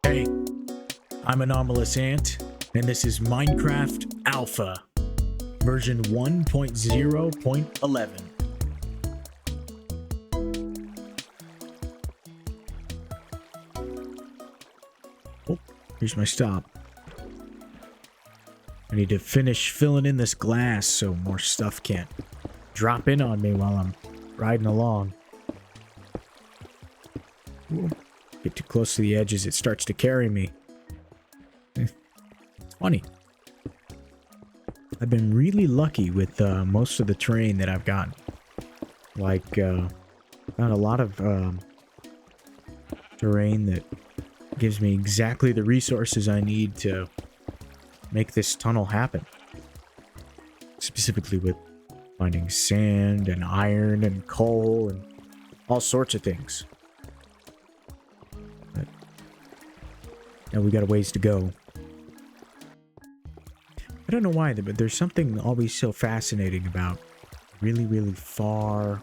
Hey, I'm Anomalous Ant, and this is Minecraft Alpha, version 1.0.11. Oh, here's my stop. I need to finish filling in this glass so more stuff can't drop in on me while I'm riding along. Ooh. Get too close to the edges, it starts to carry me. It's funny. I've been really lucky with most of the terrain that I've gotten. Like, got a lot of terrain that gives me exactly the resources I need to make this tunnel happen. Specifically with finding sand and iron and coal and all sorts of things. Now we got a ways to go. I don't know why, but there's something always so fascinating about really, really far,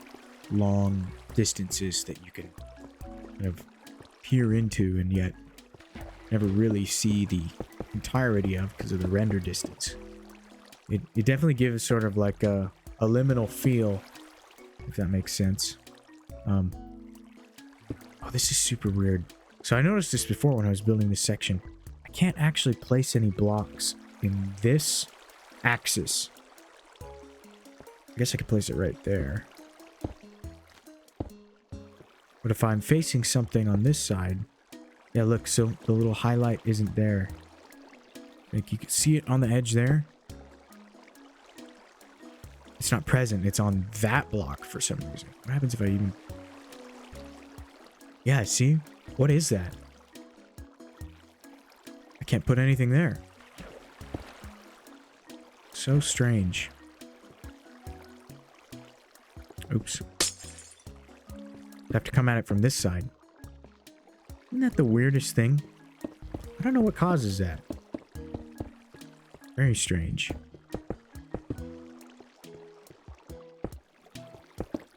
long distances that you can kind of peer into and yet never really see the entirety of because of the render distance. It definitely gives sort of like a liminal feel, if that makes sense. Oh, this is super weird. So I noticed this before when I was building this section. I can't actually place any blocks in this axis. I guess I could place it right there. But if I'm facing something on this side... Yeah, look, so the little highlight isn't there. Like, you can see it on the edge there. It's not present. It's on that block for some reason. What happens if I even... Yeah, see? What is that? I can't put anything there. So strange. Oops. I have to come at it from this side. Isn't that the weirdest thing? I don't know what causes that. Very strange.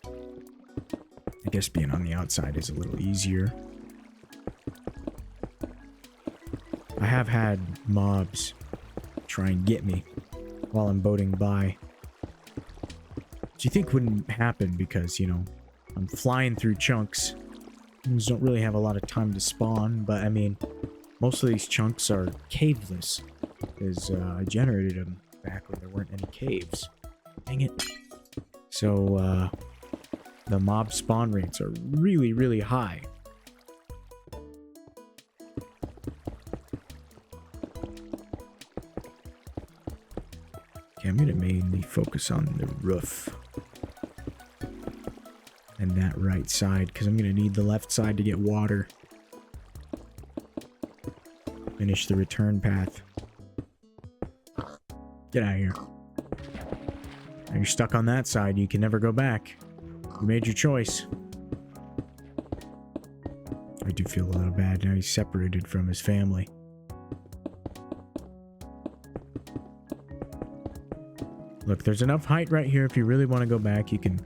I guess being on the outside is a little easier. I have had mobs try and get me while I'm boating by. Which you think wouldn't happen because, you know, I'm flying through chunks. Things don't really have a lot of time to spawn, but I mean, most of these chunks are caveless. Because I generated them back when there weren't any caves. Dang it. So, the mob spawn rates are really, really high. Okay, I'm going to mainly focus on the roof. And that right side, because I'm going to need the left side to get water. Finish the return path. Get out of here. Now you're stuck on that side, you can never go back. You made your choice. I do feel a little bad now he's separated from his family. Look, there's enough height right here. If you really want to go back, you can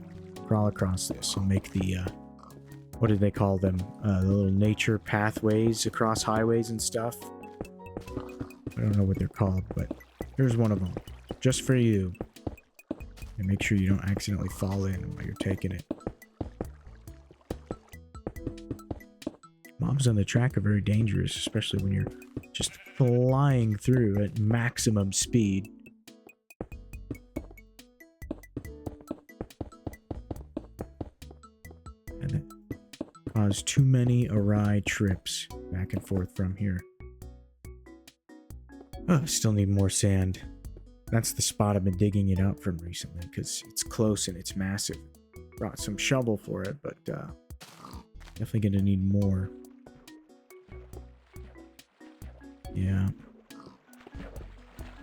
crawl across this and make the, what do they call them? The little nature pathways across highways and stuff. I don't know what they're called, but here's one of them. Just for you. And make sure you don't accidentally fall in while you're taking it. Mobs on the track are very dangerous, especially when you're just flying through at maximum speed. And that caused too many awry trips back and forth from here. Oh, still need more sand. That's the spot I've been digging it out from recently because it's close and it's massive. Brought some shovel for it, but definitely gonna need more. Yeah.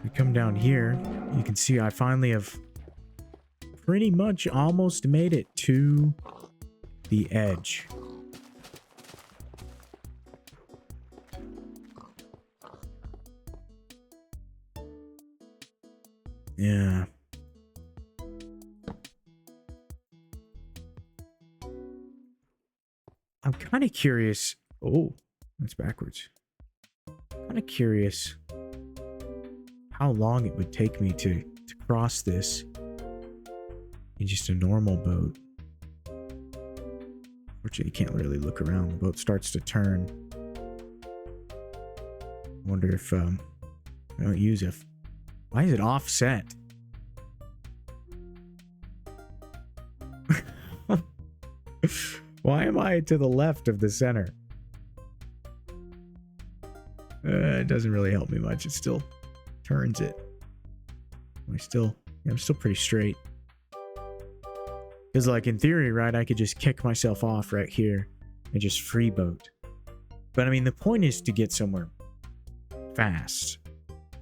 We come down here, you can see I finally have pretty much almost made it to the edge. Yeah. I'm kind of curious. Oh, that's backwards. kind of curious how long it would take me to cross this in just a normal boat. Fortunately, you can't really look around. The boat starts to turn. I wonder if I don't use it. Why is it offset? Why am I to the left of the center? It doesn't really help me much. It still turns it. I'm still pretty straight. Because, like, in theory, right, I could just kick myself off right here and just free boat. But, I mean, the point is to get somewhere fast.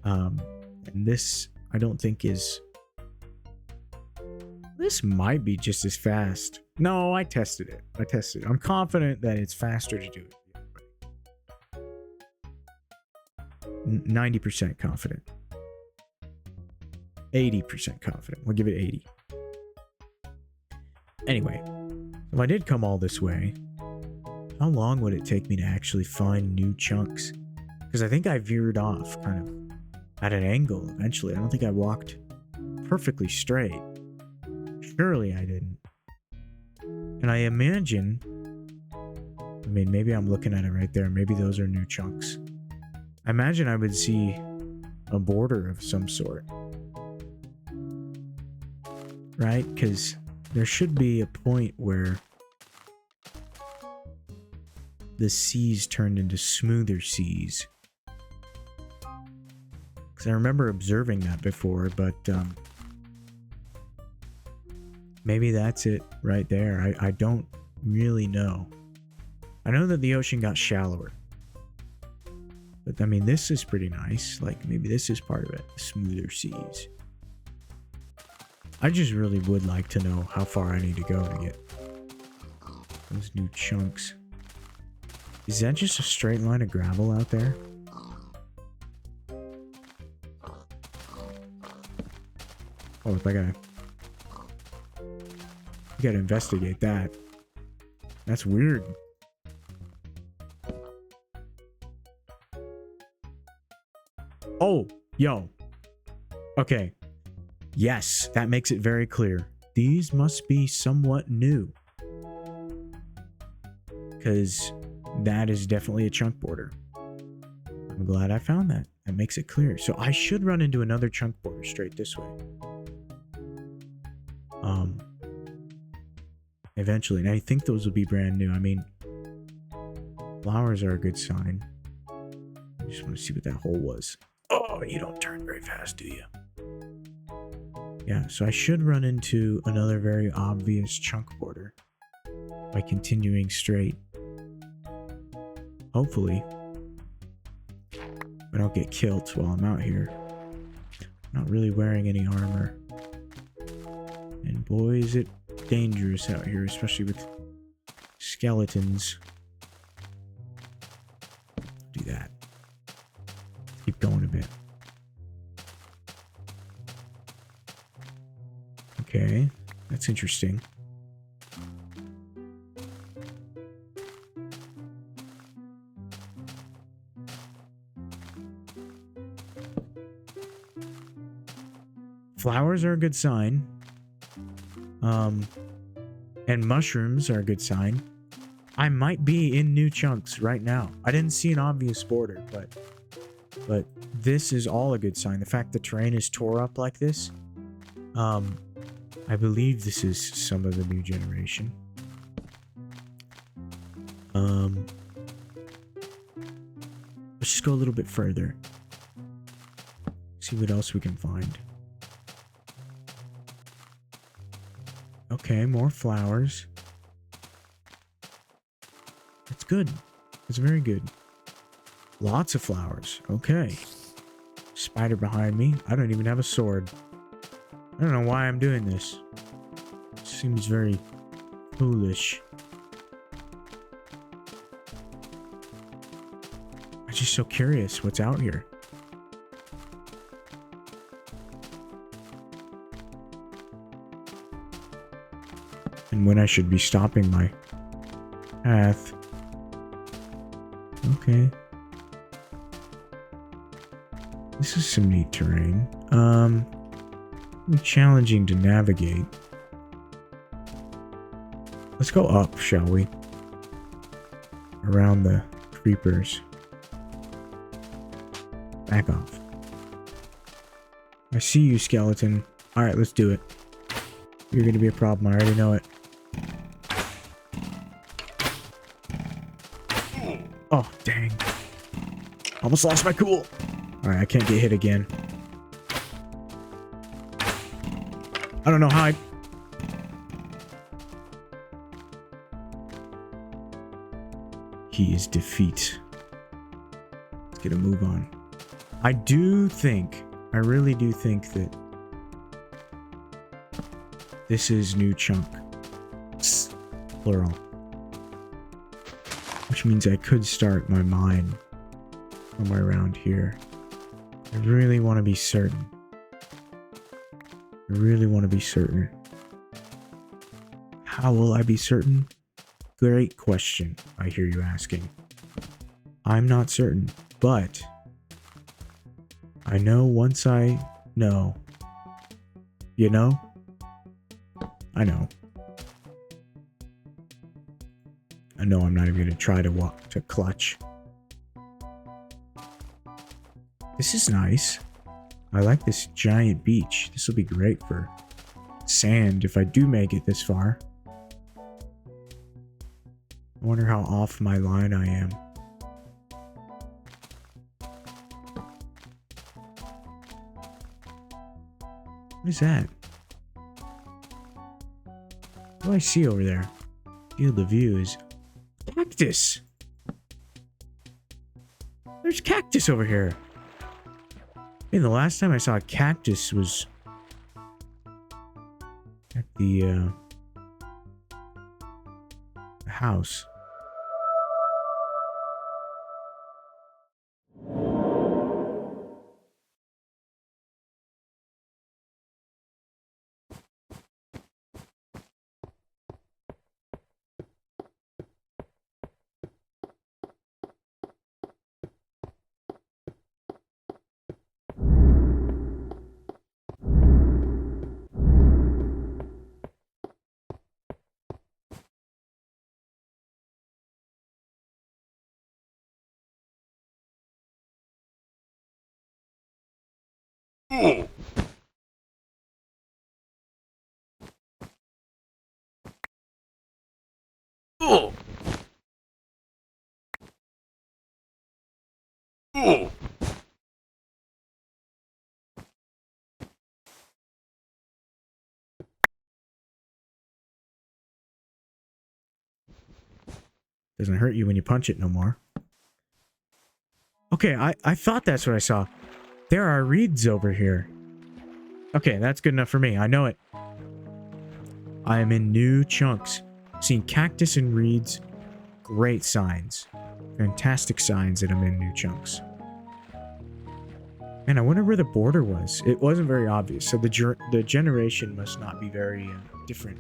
And this, I don't think is... This might be just as fast. No, I tested it. I'm confident that it's faster to do it. 90% confident. 80% confident. We'll give it 80. Anyway, if I did come all this way, how long would it take me to actually find new chunks? Because I think I veered off kind of at an angle eventually. I don't think I walked perfectly straight. Surely I didn't. And I imagine, I mean, maybe I'm looking at it right there. Maybe those are new chunks. I imagine I would see a border of some sort. Right? Because there should be a point where the seas turned into smoother seas. Because I remember observing that before, but maybe that's it right there. I don't really know. I know that the ocean got shallower. But I mean, this is pretty nice. Like, maybe this is part of it. Smoother seas. I just really would like to know how far I need to go to get those new chunks. Is that just a straight line of gravel out there? Oh, I gotta investigate that. That's weird. Oh, yo. Okay. Yes, that makes it very clear. These must be somewhat new. Because that is definitely a chunk border. I'm glad I found that. That makes it clear. So I should run into another chunk border straight this way. Eventually. And I think those will be brand new. I mean, flowers are a good sign. I just want to see what that hole was. Oh, you don't turn very fast, do you? Yeah, so I should run into another very obvious chunk border by continuing straight. Hopefully. I don't get killed while I'm out here. I'm not really wearing any armor. And boy, is it dangerous out here, especially with skeletons. Do that. Keep going a bit. Okay, that's interesting. Flowers are a good sign. And mushrooms are a good sign. I might be in new chunks right now. I didn't see an obvious border, but this is all a good sign. The fact the terrain is tore up like this, I believe this is some of the new generation. Let's just go a little bit further. See what else we can find. Okay, more flowers. That's good. That's very good. Lots of flowers. Okay. Spider behind me. I don't even have a sword. I don't know why I'm doing this. Seems very foolish. I'm just so curious what's out here. And when I should be stopping my path. Okay. This is some neat terrain. Challenging to navigate. Let's go up, shall we? Around the creepers. Back off. I see you, skeleton. Alright, let's do it. You're gonna be a problem, I already know it. Oh, dang. Almost lost my cool. Alright, I can't get hit again. I don't know how I... He is defeat. Let's get a move on. I really do think that this is new chunk. Plural. Which means I could start my mine somewhere around here. I really want to be certain. How will I be certain? Great question, I hear you asking. I'm not certain, but I know once I know. You know? I know. I know I'm not even going to try to walk to clutch. This is nice. I like this giant beach. This will be great for sand if I do make it this far. I wonder how off my line I am. What is that? What do I see over there? Field of view is cactus. There's cactus over here. Hey, the last time I saw a cactus was at the house. Oh. Oh. Oh. Doesn't hurt you when you punch it no more. Okay, I thought that's what I saw. There are reeds over here. Okay, that's good enough for me. I know it. I am in new chunks. Seeing cactus and reeds. Great signs. Fantastic signs that I'm in new chunks. Man, I wonder where the border was. It wasn't very obvious, so the generation must not be very different.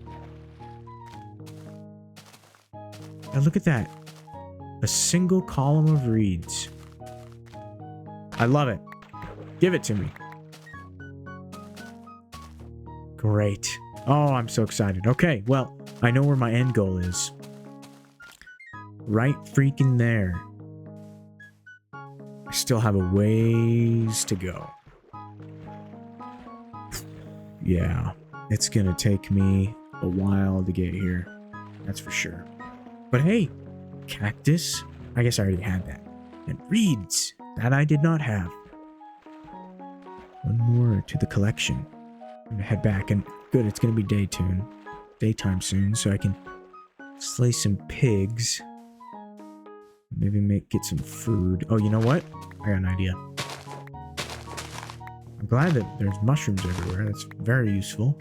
Now look at that. A single column of reeds. I love it. Give it to me. Great. Oh, I'm so excited. Okay, well, I know where my end goal is. Right freaking there. I still have a ways to go. Yeah, it's gonna take me a while to get here. That's for sure. But hey, cactus. I guess I already had that. And reeds. That I did not have. One more to the collection. I'm gonna head back and good, it's gonna be daytime soon, so I can slay some pigs. Maybe get some food. Oh, you know what? I got an idea. I'm glad that there's mushrooms everywhere. That's very useful.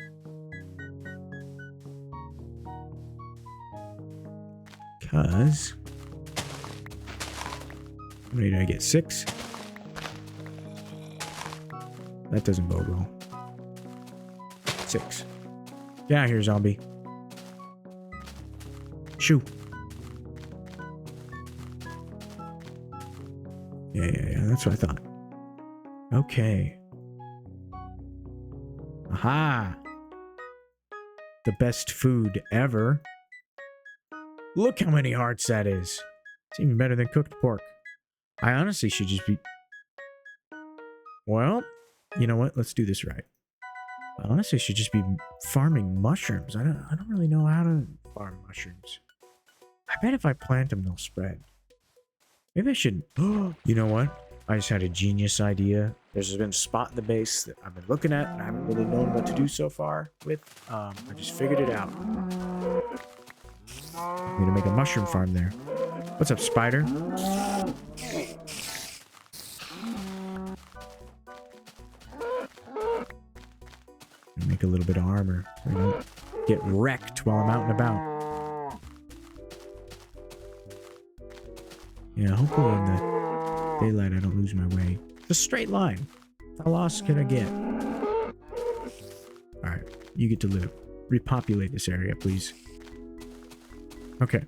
Because... how many did I get? 6? That doesn't bode well. 6. Get out of here, zombie. Shoo. Yeah, that's what I thought. Okay. Aha! The best food ever. Look how many hearts that is. It's even better than cooked pork. I honestly should just be... Well, you know what? Let's do this right. I honestly should just be farming mushrooms. I don't really know how to farm mushrooms. I bet if I plant them, they'll spread. Maybe I should... You know what? I just had a genius idea. There's been a spot in the base that I've been looking at and I haven't really known what to do so far with. I just figured it out. I'm gonna make a mushroom farm there. What's up, spider? Make a little bit of armor so I don't get wrecked while I'm out and about. Yeah, hopefully in the daylight I don't lose my way. It's a straight line. How lost can I get? Alright, you get to live. Repopulate this area, please. Okay.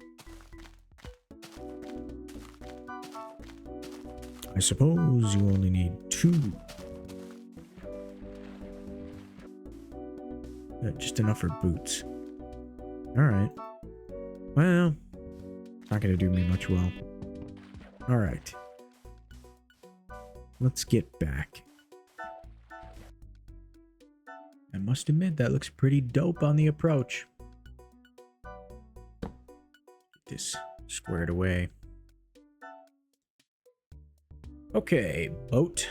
I suppose you only need 2. Just enough for boots. Alright. Well, not gonna do me much well. Alright. Let's get back. I must admit, that looks pretty dope on the approach. Get this squared away. Okay, boat.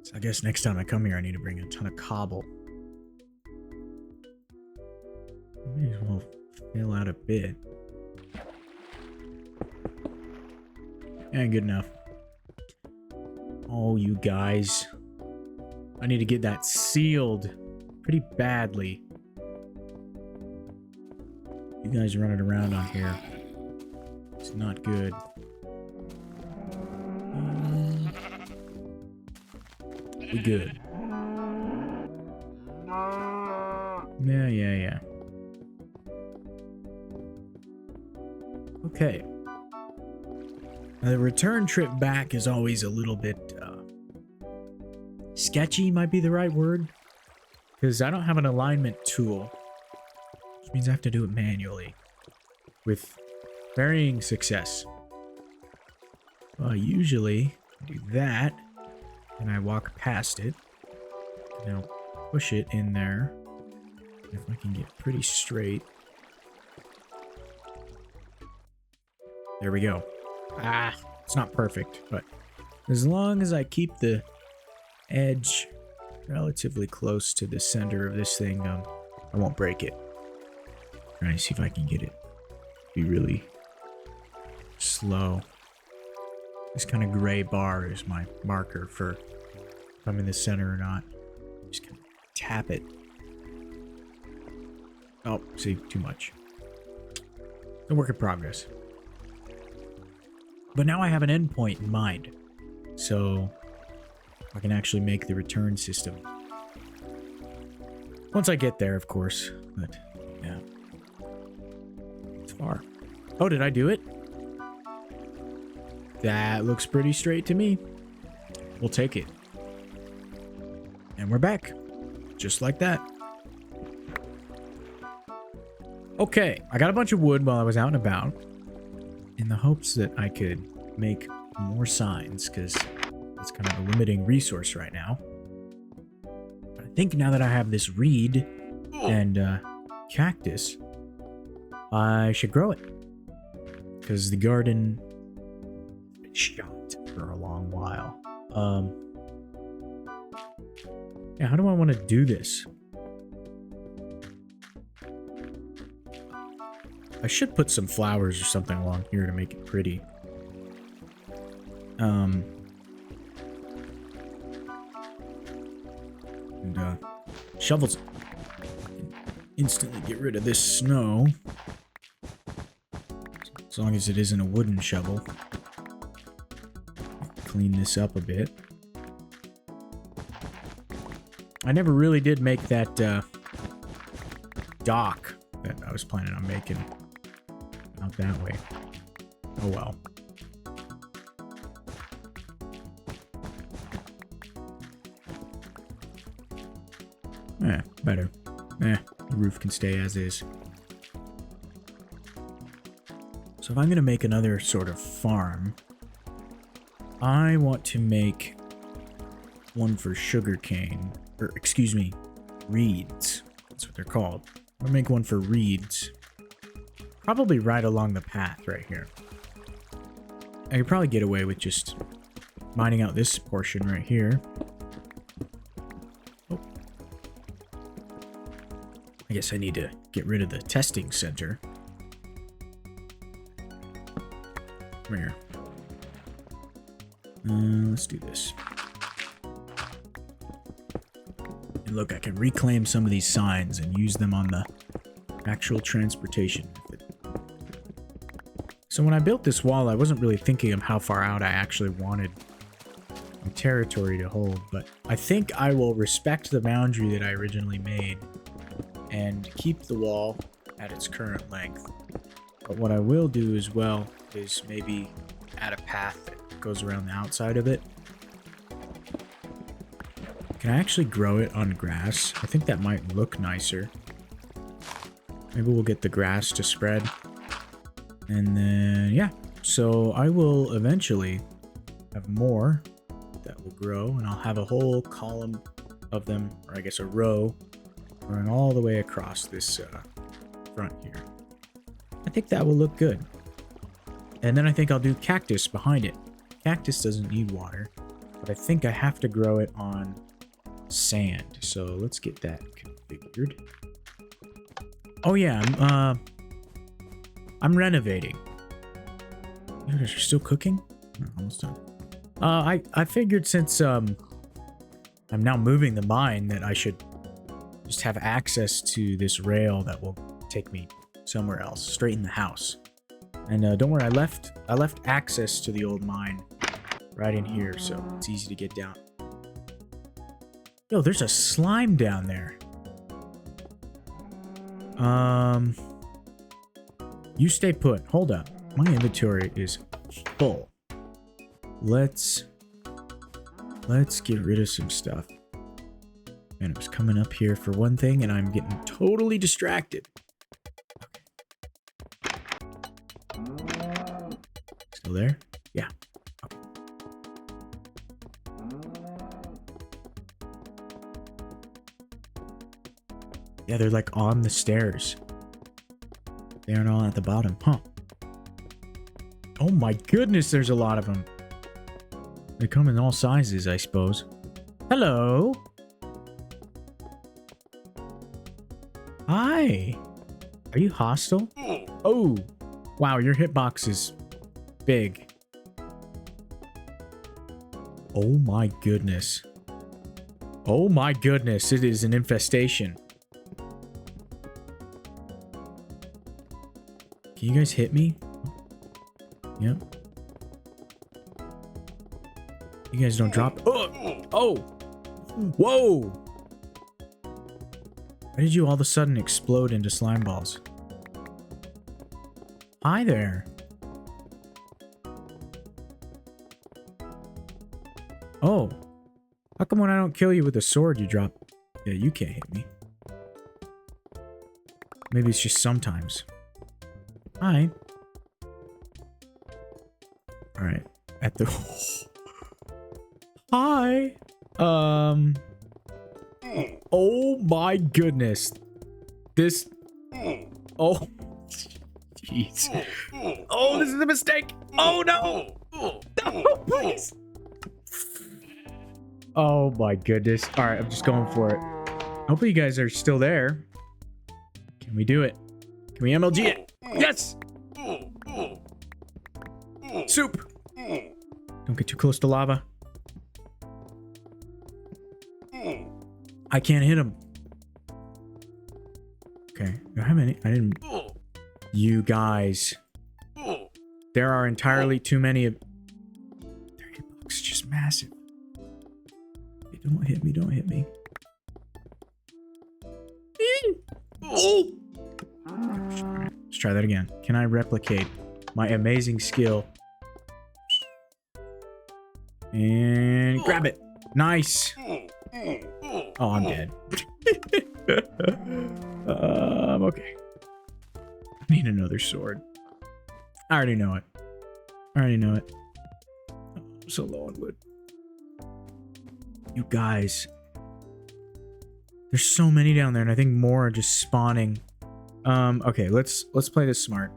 So I guess next time I come here, I need to bring a ton of cobble. May as well fill out a bit. And good enough. Oh, you guys. I need to get that sealed pretty badly. You guys running around on here. It's not good. We good. Yeah. Okay. The return trip back is always a little bit sketchy, might be the right word. Because I don't have an alignment tool. Which means I have to do it manually. With varying success. Well, usually I do that. And I walk past it. And I'll push it in there. If I can get pretty straight. There we go. Ah, it's not perfect, but as long as I keep the edge relatively close to the center of this thing, I won't break it. Trying to see if I can get it to be really slow. This kind of gray bar is my marker for if I'm in the center or not. Just kind of tap it. Oh, see, too much. A work in progress. But now I have an endpoint in mind. So I can actually make the return system. Once I get there, of course. But, yeah. It's far. Oh, did I do it? That looks pretty straight to me. We'll take it. And we're back. Just like that. Okay, I got a bunch of wood while I was out and about. In the hopes that I could make more signs, because it's kind of a limiting resource right now. But I think now that I have this reed and cactus, I should grow it. Because the garden has been shot for a long while. Yeah, how do I want to do this? I should put some flowers or something along here to make it pretty. And shovels can instantly get rid of this snow. As long as it isn't a wooden shovel. Clean this up a bit. I never really did make that dock that I was planning on making. Out that way. Oh well. Better. The roof can stay as is. So if I'm going to make another sort of farm, I want to make one for sugarcane. Or, excuse me, reeds. That's what they're called. I'm going to make one for reeds. Probably right along the path right here. I could probably get away with just mining out this portion right here. Oh. I guess I need to get rid of the testing center. Come here. Let's do this. And look, I can reclaim some of these signs and use them on the actual transportation method. So when I built this wall, I wasn't really thinking of how far out I actually wanted my territory to hold, but I think I will respect the boundary that I originally made and keep the wall at its current length. But what I will do as well is maybe add a path that goes around the outside of it. Can I actually grow it on grass? I think that might look nicer. Maybe we'll get the grass to spread. And then, yeah. So I will eventually have more that will grow, and I'll have a whole column of them, or I guess a row, going all the way across this front here. I think that will look good. And then I think I'll do cactus behind it. Cactus doesn't need water, but I think I have to grow it on sand. So let's get that configured. Oh yeah, I'm renovating. You guys are still cooking? No, almost done. I figured since I'm now moving the mine that I should just have access to this rail that will take me somewhere else, straight in the house. And don't worry, I left access to the old mine right in here, so it's easy to get down. Yo, there's a slime down there. You stay put. Hold up. My inventory is full. Let's get rid of some stuff. Man, I was coming up here for one thing and I'm getting totally distracted. Still there? Yeah. Okay. Yeah, they're like on the stairs. They aren't all at the bottom, huh? Oh my goodness, there's a lot of them. They come in all sizes, I suppose. Hello. Hi. Are you hostile? Oh, wow, your hitbox is big. Oh my goodness. Oh my goodness, it is an infestation. Can you guys hit me? Yep. You guys don't drop. Oh! Oh! Whoa! Why did you all of a sudden explode into slime balls? Hi there. Oh. How come when I don't kill you with a sword you drop? Yeah, you can't hit me. Maybe it's just sometimes. Hi. Alright. At the... Hi. Oh my goodness. This... Oh. Jeez. Oh, this is a mistake. Oh no. No, please. Oh my goodness. Alright, I'm just going for it. Hopefully you guys are still there. Can we do it? Can we MLG it? Yes! Soup! Don't get too close to lava. I can't hit him. Okay. How many? I didn't... You guys. There are entirely too many of... Their hitbox is just massive. Hey, don't hit me, don't hit me. Oh! Let's try that again. Can I replicate my amazing skill? And grab it. Nice. Oh, I'm dead. Okay. I need another sword. I already know it. I'm so low on wood. You guys. There's so many down there, and I think more are just spawning. Okay, let's play this smart.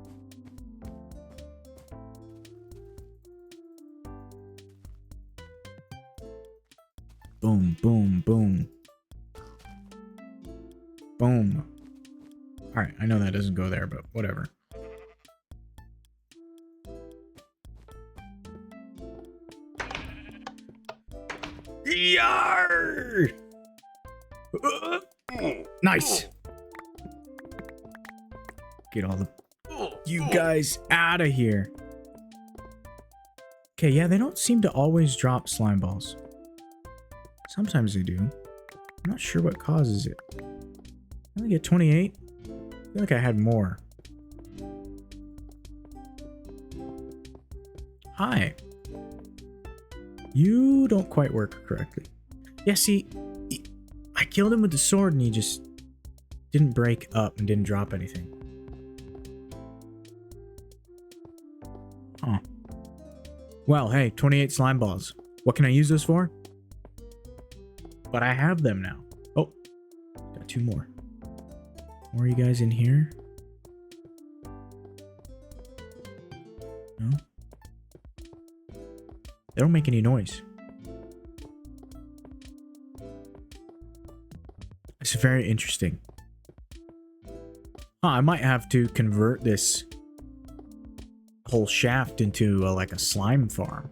Boom, boom, boom. Boom. Alright, I know that doesn't go there, but whatever. Yar! Nice. Get all the you guys out of here. Okay, yeah, they don't seem to always drop slime balls. Sometimes they do. I'm not sure what causes it. I only get 28. I feel like I had more. Hi. You don't quite work correctly. Yeah, see, I killed him with the sword and he just didn't break up and didn't drop anything. Huh. Well, hey, 28 slime balls. What can I use those for? But I have them now. Oh, got 2 more. More you guys in here? No? They don't make any noise. It's very interesting. Huh, I might have to convert this whole shaft into like a slime farm.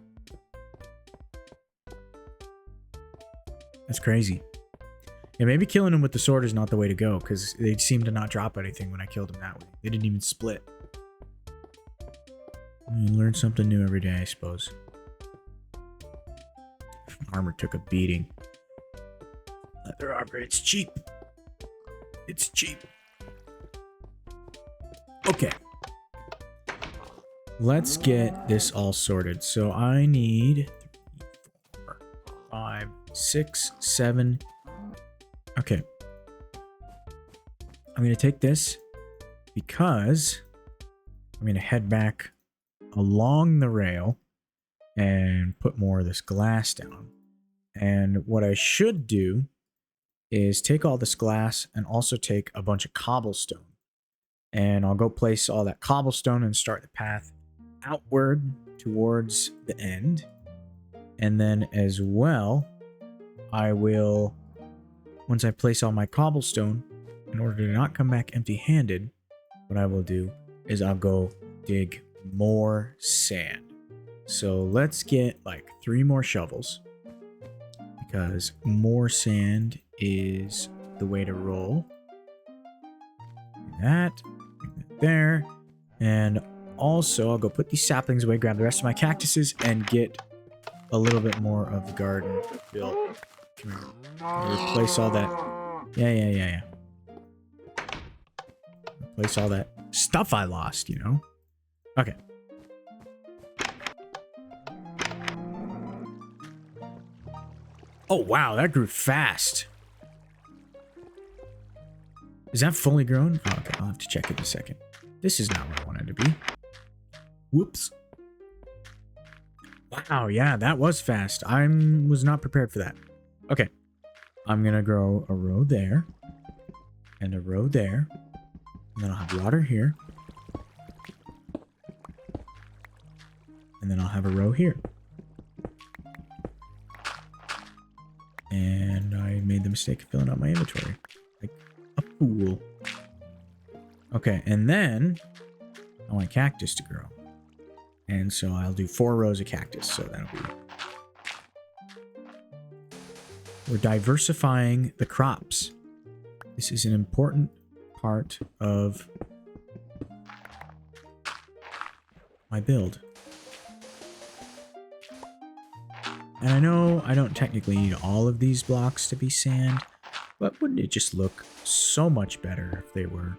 That's crazy. Yeah, maybe killing them with the sword is not the way to go, because they seem to not drop anything when I killed them that way. They didn't even split. You learn something new every day, I suppose. Armor took a beating. Leather armor, it's cheap. It's cheap. Okay. Let's get this all sorted. So I need 3, 4, 5, 6, 7. Okay. I'm going to take this because I'm going to head back along the rail and put more of this glass down. And what I should do is take all this glass and also take a bunch of cobblestone. And I'll go place all that cobblestone and start the path outward towards the end. And then as well, I will, once I place all my cobblestone, in order to not come back empty-handed, what I will do is I'll go dig more sand. So let's get like 3 more shovels, because more sand is the way to roll. Do that there. And also I'll go put these saplings away, grab the rest of my cactuses, and get a little bit more of the garden built. Come here. Replace all that. Yeah. Replace all that stuff I lost, you know? Okay. Oh, wow, that grew fast. Is that fully grown? Oh, okay, I'll have to check it in a second. This is not where I wanted to be. Whoops. Wow, yeah, that was fast. I was not prepared for that. Okay. I'm going to grow a row there. And a row there. And then I'll have water here. And then I'll have a row here. And I made the mistake of filling out my inventory. Like a fool. Okay, and then I want cactus to grow. And so I'll do 4 rows of cactus. So that'll be... We're diversifying the crops. This is an important part of my build. And I know I don't technically need all of these blocks to be sand, but wouldn't it just look so much better if they were?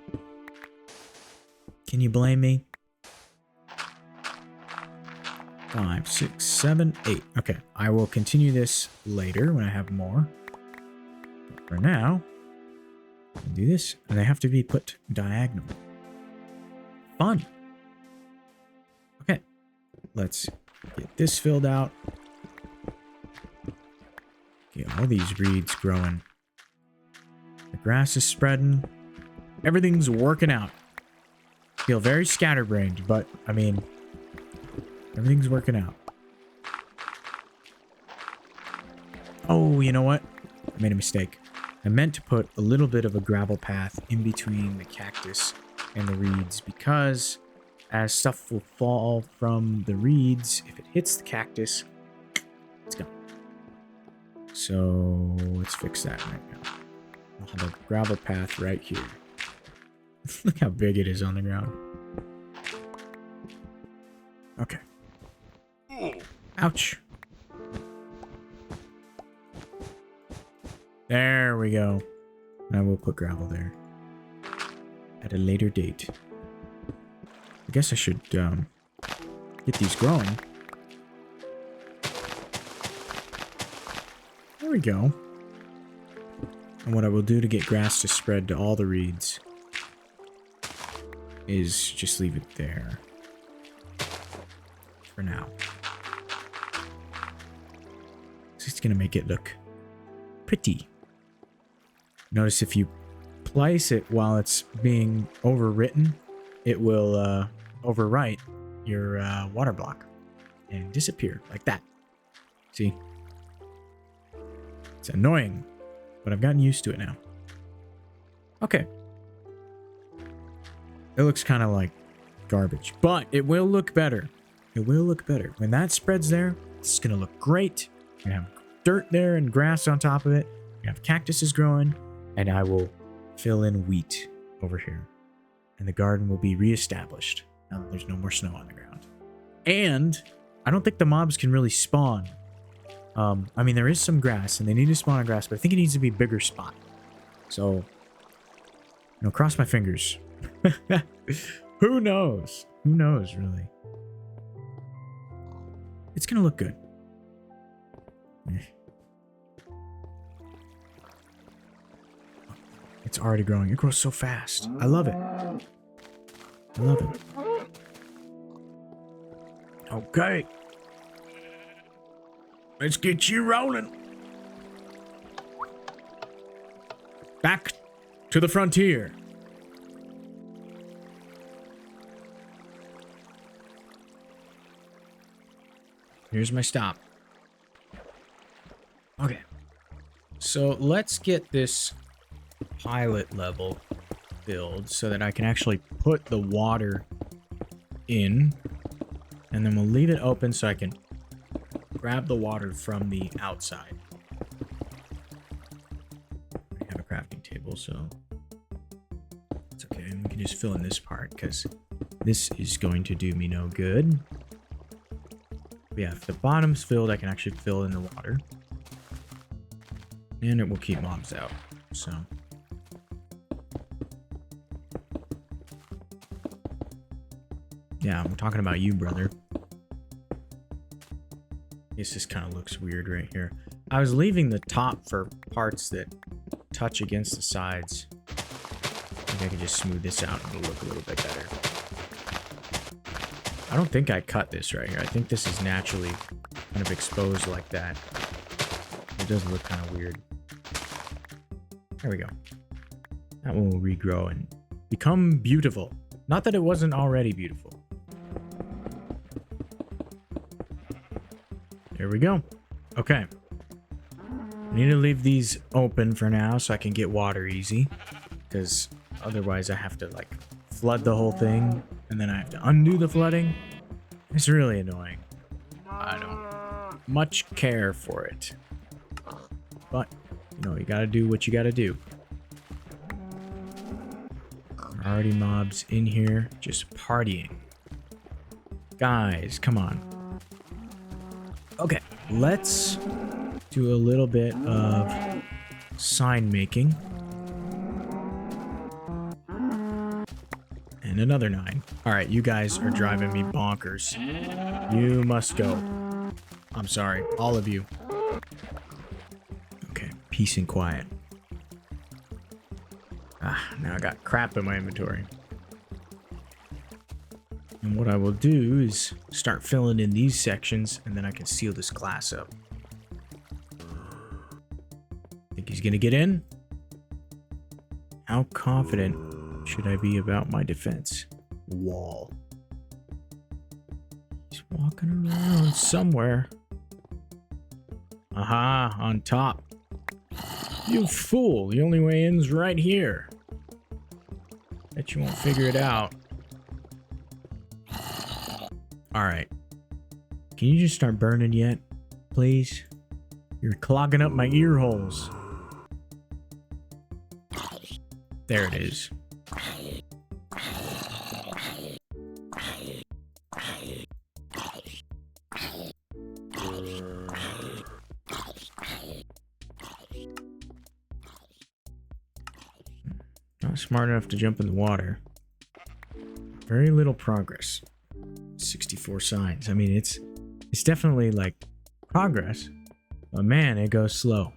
Can you blame me? 5, 6, 7, 8. Okay, I will continue this later when I have more. But for now, Do this, and they have to be put diagonal. Fun. Okay, let's get this filled out. Get all these reeds growing. The grass is spreading. Everything's working out. Feel very scatterbrained, but I mean, everything's working out. Oh, you know what? I made a mistake. I meant to put a little bit of a gravel path in between the cactus and the reeds because as stuff will fall from the reeds, if it hits the cactus, it's gone. So let's fix that right now. I'll have a gravel path right here. Look how big it is on the ground. Okay. Ouch. There we go. And I will put gravel there at a later date. I guess I should get these growing. There we go. And what I will do to get grass to spread to all the reeds is just leave it there for now. It's going to make it look pretty. Notice if you place it while it's being overwritten, it will overwrite your water block and disappear like that. See? It's annoying, but I've gotten used to it now. Okay. It looks kind of like garbage, but it will look better. It will look better. When that spreads there, it's going to look great. You're going to have dirt there and grass on top of it. You have cactuses growing, and I will fill in wheat over here. And the garden will be reestablished now that there's no more snow on the ground. And I don't think the mobs can really spawn. I mean, there is some grass, and they need to spawn on grass, but I think it needs to be a bigger spot. So, you know, cross my fingers. Who knows? Who knows, really? It's gonna look good. It's already growing. It grows so fast. I love it. I love it. Okay. Let's get you rolling. Back to the frontier. Here's my stop. Okay. So let's get this pilot level filled so that I can actually put the water in. And then we'll leave it open so I can grab the water from the outside. I have a crafting table, so it's okay. We can just fill in this part because this is going to do me no good. But yeah, if the bottom's filled, I can actually fill in the water. And it will keep mobs out, so. Yeah, I'm talking about you, brother. This kind of looks weird right here. I was leaving the top for parts that touch against the sides. Maybe I can just smooth this out and it'll look a little bit better. I don't think I cut this right here. I think this is naturally kind of exposed like that. It does look kind of weird. There we go. That one will regrow and become beautiful. Not that it wasn't already beautiful. There we go. Okay. I need to leave these open for now so I can get water easy. Because otherwise I have to like flood the whole thing. And then I have to undo the flooding. It's really annoying. I don't much care for it. But, you know, you gotta do what you gotta do. Already mobs in here just partying. Guys, come on. Okay, let's do a little bit of sign making. And another 9. Alright, you guys are driving me bonkers. You must go. I'm sorry, all of you. Okay, peace and quiet. Ah, now I got crap in my inventory. And what I will do is start filling in these sections, and then I can seal this class up. Think he's gonna get in? How confident should I be about my defense? Wall. He's walking around somewhere. Aha, on top. You fool, the only way in's right here. Bet you won't figure it out. Alright. Can you just start burning yet? Please? You're clogging up my ear holes. There it is. Not smart enough to jump in the water. Very little progress. 64 signs. I mean, it's definitely like progress. But man, it goes slow.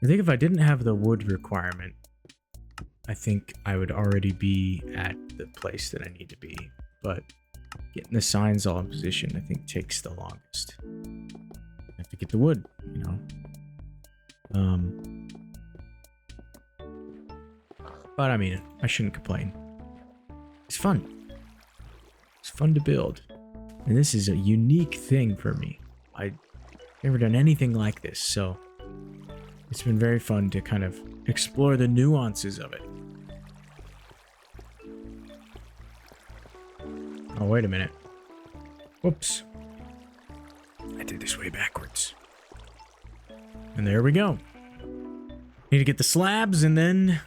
I think if I didn't have the wood requirement, I think I would already be at the place that I need to be. But getting the signs all in position, I think, takes the longest. I have to get the wood, you know. But I mean, I shouldn't complain. It's fun. It's fun to build. And this is a unique thing for me. I've never done anything like this, so it's been very fun to kind of explore the nuances of it. Oh, wait a minute. Whoops. I did this way backwards. And there we go. Need to get the slabs and then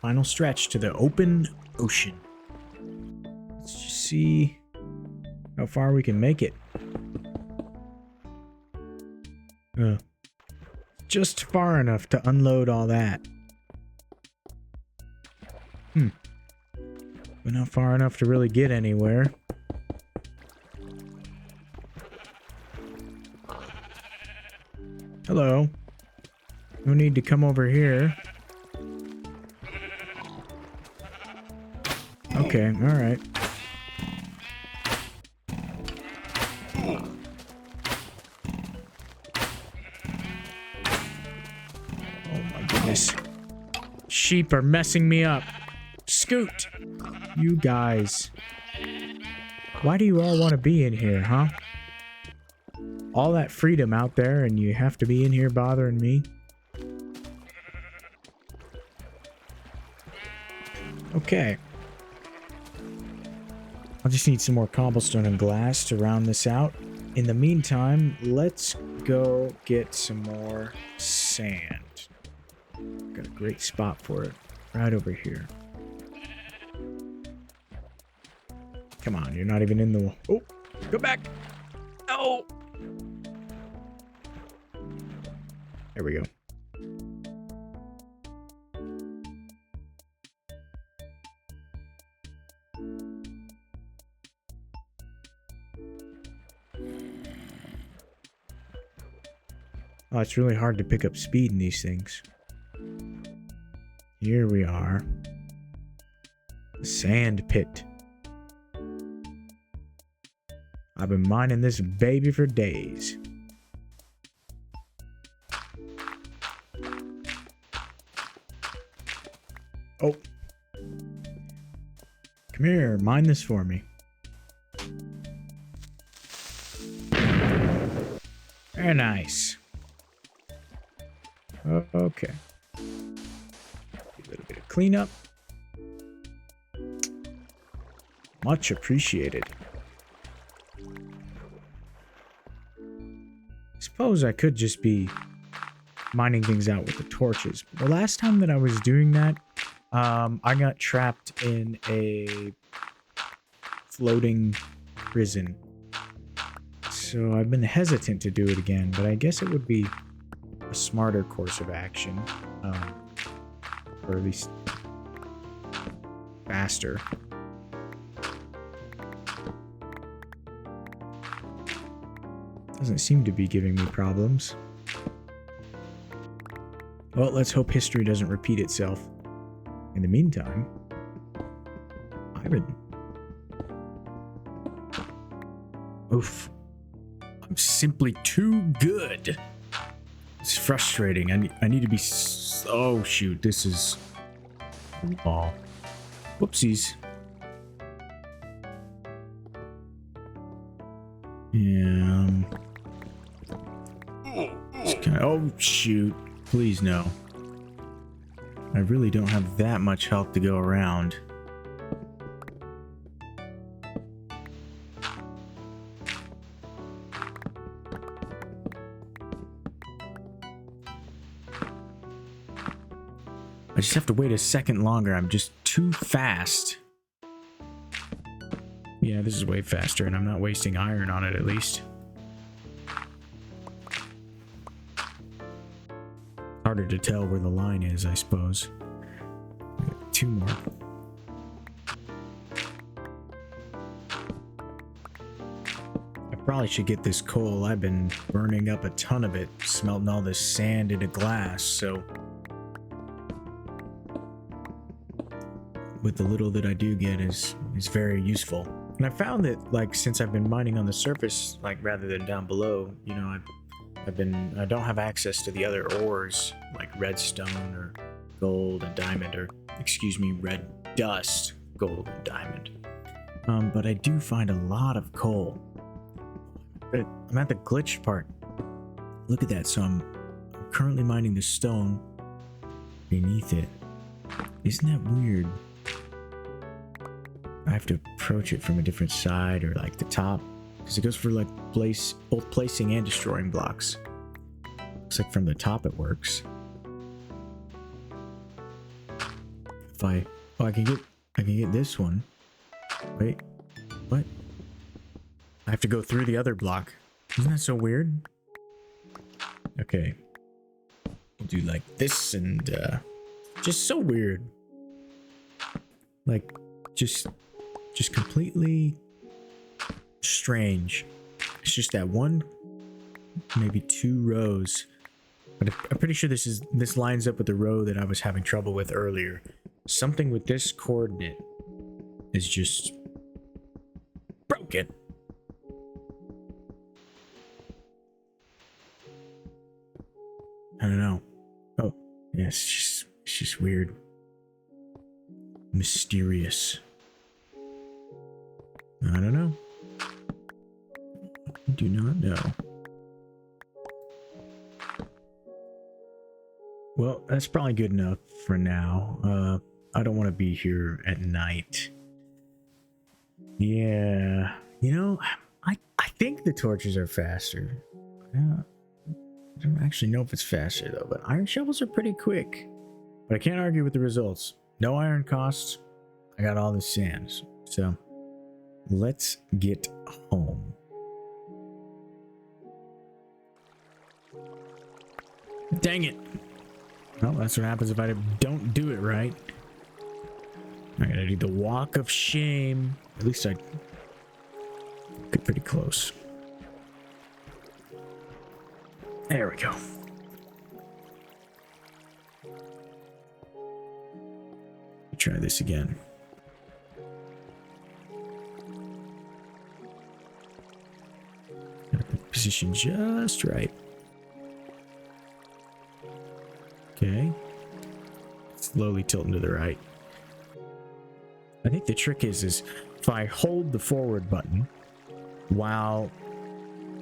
final stretch to the open ocean. Let's just see how far we can make it. Just far enough to unload all that. But not far enough to really get anywhere. Hello. No need to come over here. Okay, alright. Oh my goodness. Sheep are messing me up. Scoot! You guys. Why do you all want to be in here, huh? All that freedom out there and you have to be in here bothering me? Okay. I'll just need some more cobblestone and glass to round this out. In the meantime, let's go get some more sand. Got a great spot for it. Right over here. Come on, you're not even in the... Oh, go back! Oh! There we go. Oh, it's really hard to pick up speed in these things. Here we are. The sand pit. I've been mining this baby for days. Oh. Come here, mine this for me. Very nice. Okay. A little bit of cleanup. Much appreciated. Suppose I could just be mining things out with the torches. The last time that I was doing that, I got trapped in a floating prison. So I've been hesitant to do it again, but I guess it would be a smarter course of action. Or at least faster. Doesn't seem to be giving me problems. Well, let's hope history doesn't repeat itself. In the meantime, I've been... Oof. I'm simply too good. It's frustrating. I need to be... Oh, shoot. This is... Oh. Whoopsies. Yeah. Oh, shoot. Please, no. I really don't have that much health to go around. I just have to wait a second longer. I'm just too fast. Yeah, this is way faster, and I'm not wasting iron on it, at least. Harder to tell where the line is, I suppose. Two more. I probably should get this coal. I've been burning up a ton of it, smelting all this sand into glass, so... with the little that I do get is very useful. And I found that, like, since I've been mining on the surface, like, rather than down below, you know, I don't have access to the other ores, like redstone or gold and diamond, or, excuse me, red dust, gold and diamond. But I do find a lot of coal. But I'm at the glitch part. Look at that. So I'm currently mining the stone beneath it. Isn't that weird? I have to approach it from a different side, or like the top, because it goes for like both placing and destroying blocks. Looks like from the top it works. If I can get this one. Wait, what? I have to go through the other block. Isn't that so weird? Okay, we'll do like this, and just so weird. Like just completely strange. It's just that one, maybe two rows, but I'm pretty sure this lines up with the row that I was having trouble with earlier. Something with this coordinate is just broken. I don't know. Oh, yeah, it's just weird. Mysterious. I don't know. I do not know. Well, that's probably good enough for now. I don't want to be here at night. Yeah. You know, I think the torches are faster. Yeah. I don't actually know if it's faster though, but iron shovels are pretty quick. But I can't argue with the results. No iron costs. I got all the sands. So let's get home. Dang it. Well, that's what happens if I don't do it right. I gotta do the walk of shame. At least I get pretty close. There we go. Try this again. Got the position just right. Okay. Slowly tilting to the right. I think the trick is if I hold the forward button while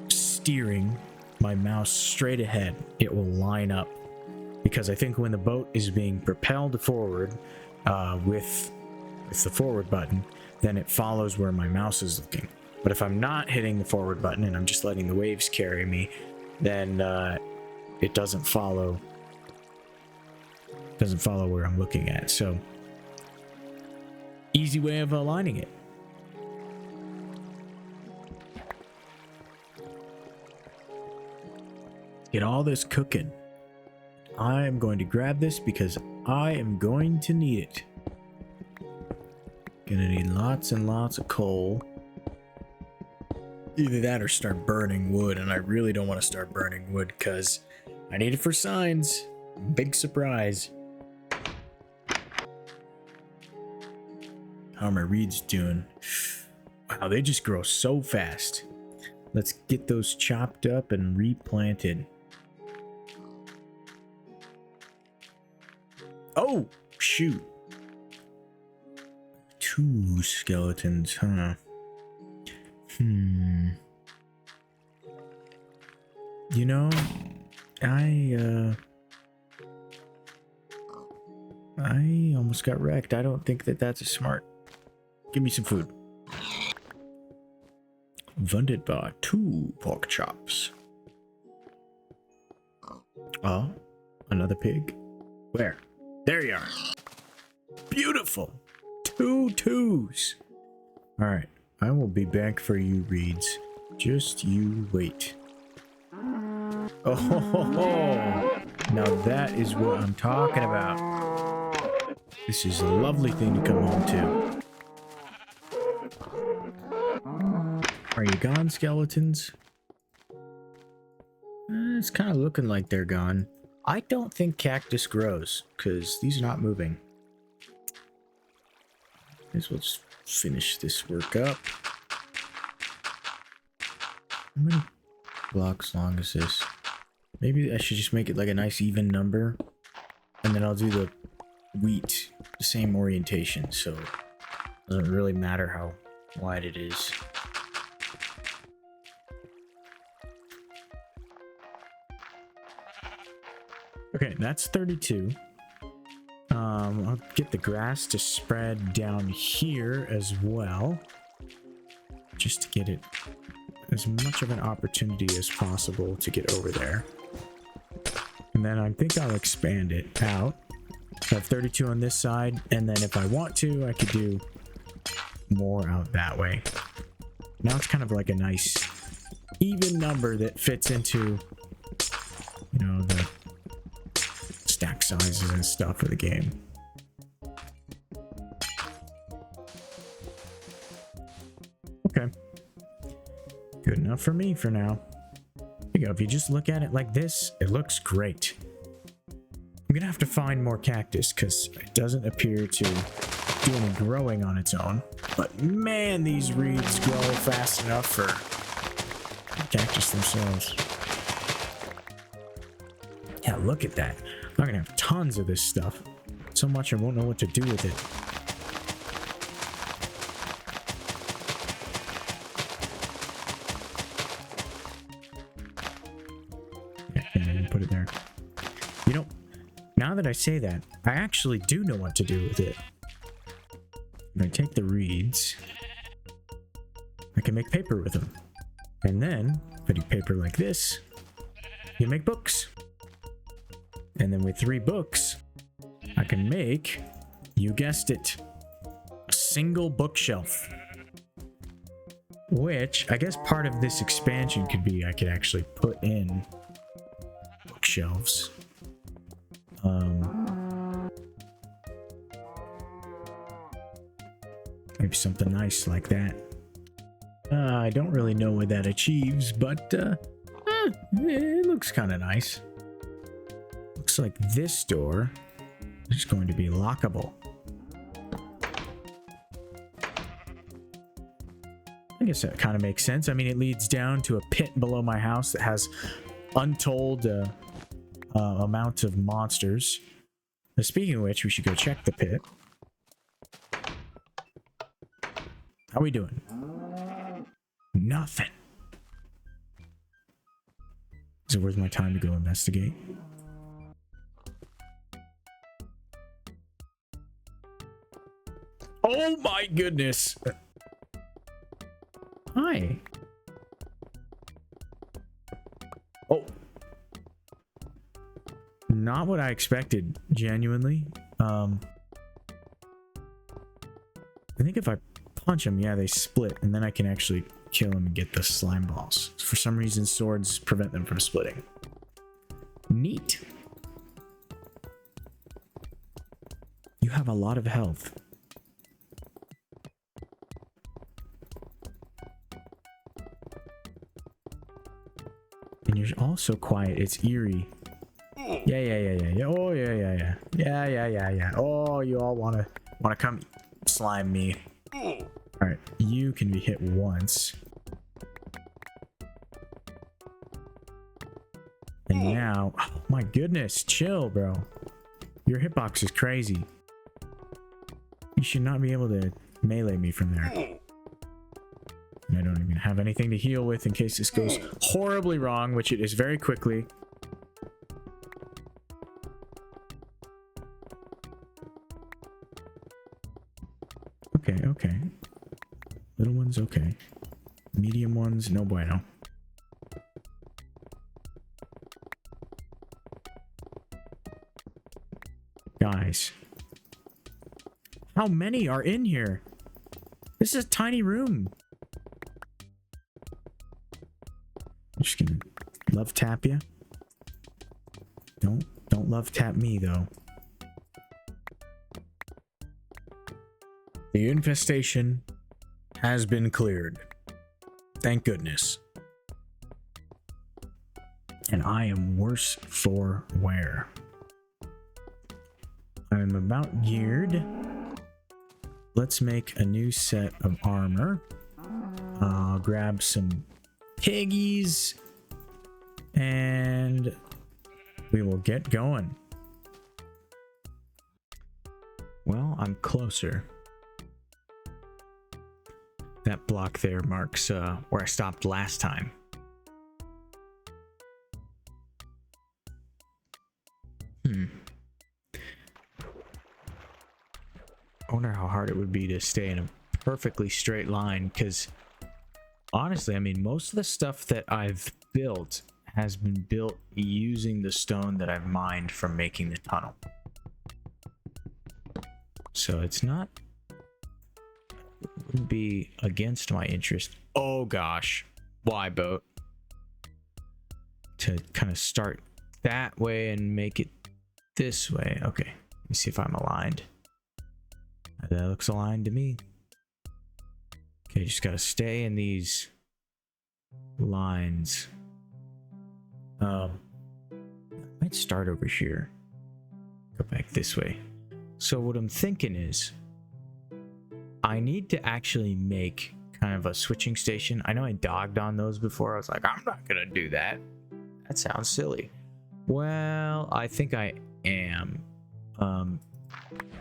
steering my mouse straight ahead, it will line up. Because I think when the boat is being propelled forward with the forward button, then it follows where my mouse is looking. But if I'm not hitting the forward button and I'm just letting the waves carry me, then it doesn't follow where I'm looking at. So easy way of aligning it. Get all this cooking. I am going to grab this because I am going to need it. Gonna need lots and lots of coal. Either that or start burning wood, and I really don't want to start burning wood because I need it for signs. Big surprise. How are my reeds doing? Wow, they just grow so fast. Let's get those chopped up and replanted. Oh, shoot. 2 skeletons, huh? You know, I almost got wrecked. I don't think that that's a smart. Give me some food. Wunderbar, 2 pork chops. Oh, another pig. Where? There you are. Beautiful. 2 2s. All right, I will be back for you, reeds. Just you wait. Oh, ho, ho, ho. Now that is what I'm talking about. This is a lovely thing to come home to. Are you gone, skeletons? It's kind of looking like they're gone. I don't think cactus grows, because these are not moving. Guess we'll just finish this work up. How many blocks long is this? Maybe I should just make it like a nice even number. And then I'll do the wheat the same orientation, so it doesn't really matter how wide it is. Okay, that's 32. I'll get the grass to spread down here as well, just to get it as much of an opportunity as possible to get over there. And then I think I'll expand it out. So I have 32 on this side, and then if I want to, I could do more out that way. Now it's kind of like a nice even number that fits into, you know, the stack sizes and stuff for the game. Okay. Good enough for me for now. There you go. If you just look at it like this, it looks great. I'm gonna have to find more cactus because it doesn't appear to do any growing on its own. But man, these reeds grow fast enough for cactus themselves. Yeah, look at that. I'm gonna have tons of this stuff. So much I won't know what to do with it. Yeah, put it there. You know, now that I say that, I actually do know what to do with it. I'm gonna take the reeds. I can make paper with them. And then, if I do paper like this, you make books. And then with 3 books, I can make, you guessed it, a single bookshelf. Which, I guess part of this expansion could be I could actually put in bookshelves. Maybe something nice like that. I don't really know what that achieves, but it looks kind of nice. Looks like this door is going to be lockable. I guess that kind of makes sense. I mean, it leads down to a pit below my house that has untold amounts of monsters. Now, speaking of which, we should go check the pit. How we doing? Nothing. Is it worth my time to go investigate? Oh my goodness! Hi. Oh. Not what I expected, genuinely. I think if I punch them, yeah, they split, and then I can actually kill them and get the slime balls. For some reason, swords prevent them from splitting. Neat. You have a lot of health. And you're also quiet. It's eerie. Yeah. Oh, yeah. Yeah. Oh, you all wanna come slime me. All right, you can be hit once. And now, oh my goodness, chill, bro. Your hitbox is crazy. You should not be able to melee me from there. And I don't even have anything to heal with in case this goes horribly wrong, which it is very quickly. Okay, okay. Little ones, okay. Medium ones, no bueno. Guys. How many are in here? This is a tiny room. I'm just gonna love tap you. Don't love tap me though. The infestation has been cleared. Thank goodness. And I am worse for wear. I'm about geared. Let's make a new set of armor. I'll grab some piggies and we will get going. Well, I'm closer. That block there marks where I stopped last time. I wonder how hard it would be to stay in a perfectly straight line, because honestly, I mean, most of the stuff that I've built has been built using the stone that I've mined from making the tunnel. So it's not, it wouldn't be against my interest. Oh gosh, why boat? To kind of start that way and make it this way. Okay, let me see if I'm aligned. That looks aligned to me. Okay, just gotta stay in these lines. I might start over here. Go back this way. So what I'm thinking is, I need to actually make kind of a switching station. I know I dogged on those before. I was like, I'm not gonna do that. That sounds silly. Well, I think I am.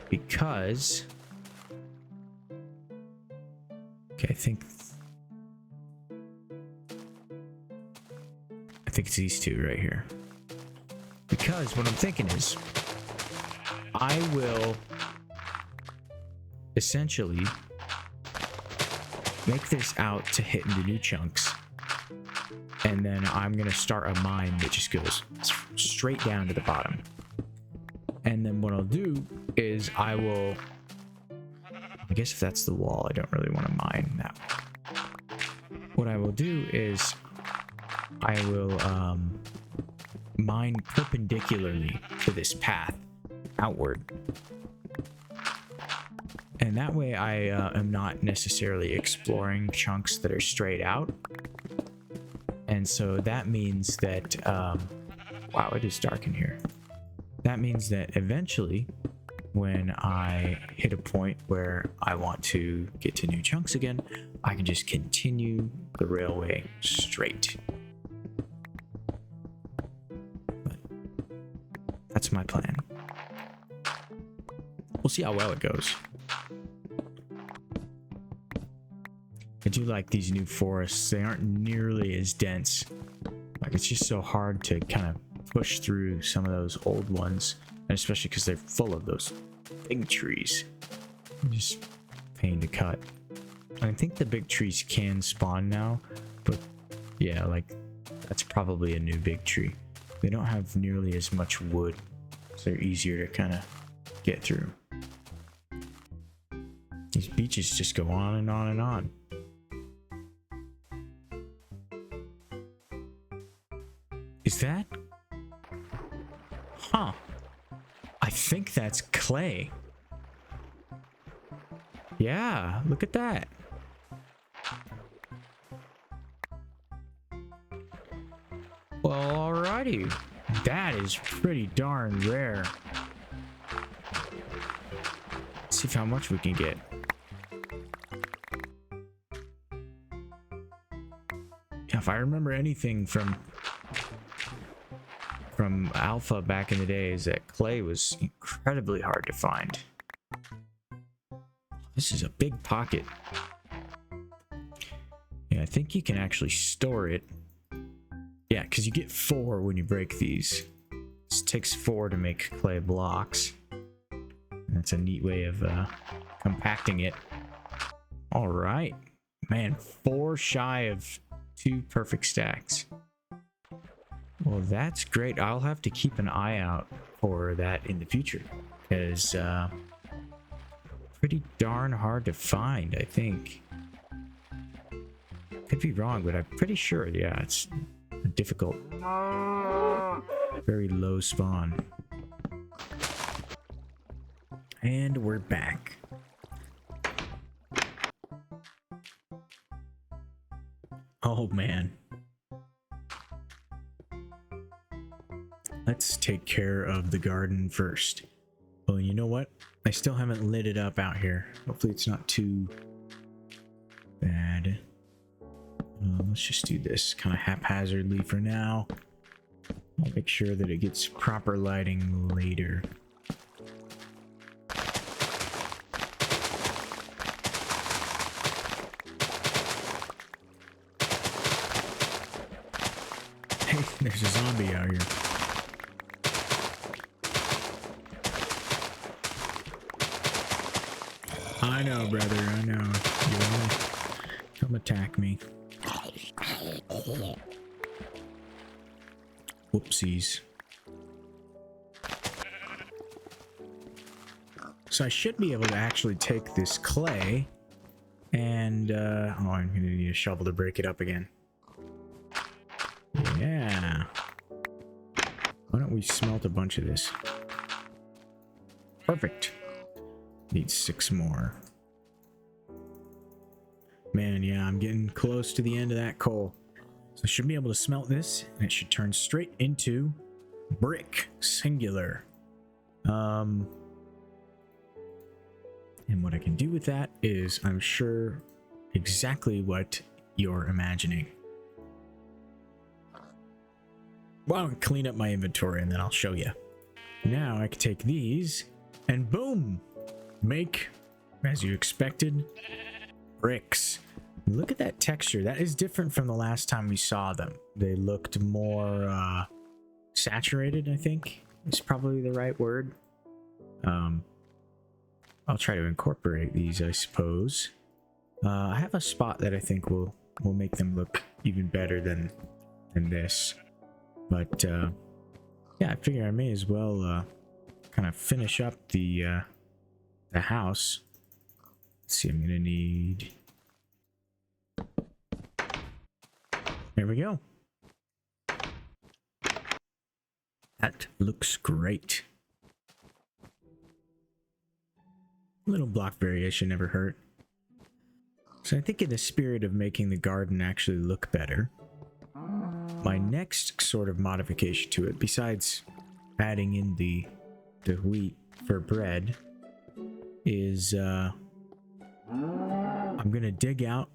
Because... Okay, I think it's these two right here. Because what I'm thinking is, I will essentially make this out to hit into new chunks, and then I'm gonna start a mine that just goes straight down to the bottom. And then what I'll do is I guess if that's the wall, I don't really want to mine that one. What I will do is I will mine perpendicularly to this path outward. And that way I am not necessarily exploring chunks that are straight out. And so that means that, wow, it is dark in here. That means that eventually, when I hit a point where I want to get to new chunks again, I can just continue the railway straight. But that's my plan. We'll see how well it goes. I do like these new forests. They aren't nearly as dense. Like, it's just so hard to kind of push through some of those old ones. And especially because they're full of those big trees. Just pain to cut. I think the big trees can spawn now, but yeah, like that's probably a new big tree. They don't have nearly as much wood, so they're easier to kind of get through. These beaches just go on and on and on. Is that? Huh. I think that's clay. Yeah, look at that. Well, alrighty. That is pretty darn rare. Let's see how much we can get. If I remember anything from Alpha back in the day, is that clay was incredibly hard to find. This is a big pocket. Yeah, I think you can actually store it. Yeah, because you get 4 when you break these. This takes 4 to make clay blocks. And that's a neat way of compacting it. All right. Man, 4 shy of 2 perfect stacks. Well, that's great. I'll have to keep an eye out for that in the future. Because pretty darn hard to find, I think. Could be wrong, but I'm pretty sure, yeah, it's a difficult, very low spawn. And we're back. Oh man. Let's take care of the garden first. Well, you know what? I still haven't lit it up out here. Hopefully it's not too bad. Let's just do this kind of haphazardly for now. I'll make sure that it gets proper lighting later. Hey, there's a zombie out here. I know, brother, I know. You wanna come attack me. Whoopsies. So I should be able to actually take this clay and, oh, I'm gonna need a shovel to break it up again. Yeah. Why don't we smelt a bunch of this? Perfect. Need 6 more. Man, yeah, I'm getting close to the end of that coal. So I should be able to smelt this, and it should turn straight into brick, singular. And what I can do with that is, I'm sure, exactly what you're imagining. Well, I'll clean up my inventory, and then I'll show you. Now I can take these, and boom! Make, as you expected, bricks. Look at that texture. That is different from the last time we saw them. They looked more saturated, I think is probably the right word. I'll try to incorporate these, I suppose. I have a spot that I think will make them look even better than this. But yeah, I figure I may as well kind of finish up the house. Let's see, I'm gonna need... There we go. That looks great. A little block variation never hurt. So I think in the spirit of making the garden actually look better, my next sort of modification to it, besides adding in the wheat for bread, is I'm gonna dig out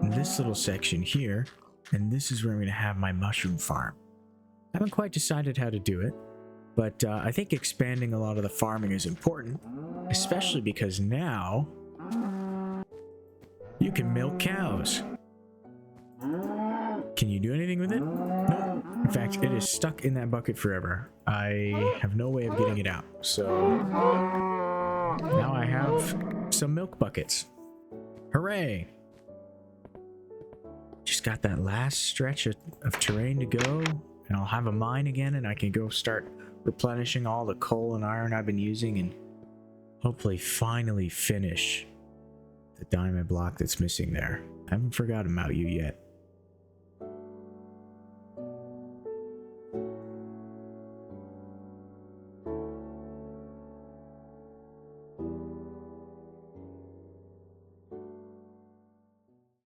this little section here, and this is where I'm gonna have my mushroom farm. I haven't quite decided how to do it, but I think expanding a lot of the farming is important, especially because now you can milk cows. Can you do anything with it? No. In fact, it is stuck in that bucket forever. I have no way of getting it out. So now I have some milk buckets. Hooray! Just got that last stretch of terrain to go, and I'll have a mine again, and I can go start replenishing all the coal and iron I've been using, and hopefully finally finish the diamond block that's missing there. I haven't forgotten about you yet.